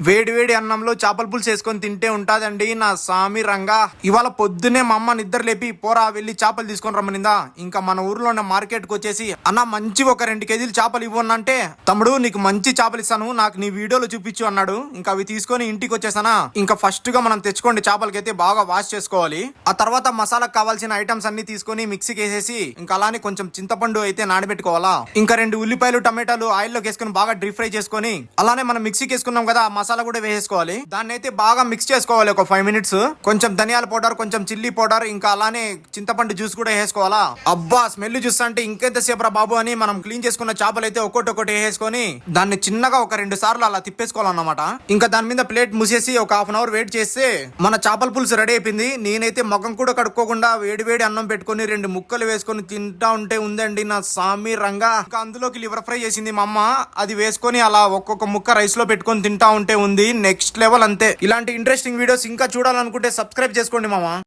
వేడి వేడి అన్నంలో చేపల పులుసు వేసుకొని తింటే ఉంటాదండి నా సామి రంగా. ఇవాళ పొద్దునే మా అమ్మ నిద్ర లేపి పోరా వెళ్ళి చేపలు తీసుకొని రమ్మనిందా. ఇంకా మన ఊర్లో ఉన్న మార్కెట్ కు వచ్చేసి అన్న మంచి ఒక 2 కేజీలు చేపలు ఇవ్వనంటే, తమ్ముడు నీకు మంచి చేపలు ఇస్తాను నాకు నీ వీడియోలో చూపించు అన్నాడు. ఇంకా అవి తీసుకొని ఇంటికి వచ్చేసానా. ఇంకా ఫస్ట్ గా మనం తెచ్చుకోండి చేపలకైతే బాగా వాష్ చేసుకోవాలి. ఆ తర్వాత మసాలాకు కావాల్సిన ఐటమ్స్ అన్ని తీసుకొని మిక్సీకి వేసేసి ఇంకా అలానే కొంచెం చింతపండు అయితే నానబెట్టుకోవాలా. ఇంకా 2 ఉల్లిపాయలు టమాటాలు ఆయిల్లో వేసుకొని బాగా డీప్ ఫ్రై చేసుకొని అలానే మనం మిక్సీకి వేసుకున్నాం కదా మసాలా కూడా వేసేసుకోవాలి. దాన్ని అయితే బాగా మిక్స్ చేసుకోవాలి ఒక 5 మినిట్స్. కొంచెం ధనియాల పౌడర్, కొంచెం చిల్లీ పౌడర్, ఇంకా అలానే చింతపండు జ్యూస్ కూడా వేసుకోవాలా. అబ్బా స్మెల్ చూస్తుంటే ఇంకెంతసేపు రా బాబు అని మనం క్లీన్ చేసుకున్న చేపలు అయితే ఒక్కొక్కటి వేసుకొని దాన్ని చిన్నగా ఒక 2 సార్లు అలా తిప్పేసుకోవాలన్నమాట. ఇంకా దాని మీద ప్లేట్ మూసేసి ఒక హాఫ్ అన్ అవర్ వెయిట్ చేస్తే మన చేపల పులుసు రెడీ అయిపోయింది. నేనైతే మొఖం కూడా కడుక్కోకుండా వేడి వేడి అన్నం పెట్టుకొని 2 ముక్కలు వేసుకొని తింటా ఉంటే ఉందండి నా సామి రంగా. ఇంకా అందులోకి లివర్ ఫ్రై చేసింది మా అమ్మ. అది వేసుకొని అలా ఒక్కొక్క ముక్క రైస్ లో పెట్టుకొని తింటా ఉంటే ఉంది నెక్స్ట్ లెవెల్ అంతే. ఇలాంటి ఇంట్రెస్టింగ్ వీడియోస్ ఇంకా చూడాలనుకుంటే సబ్స్క్రైబ్ చేసుకోండి మామ.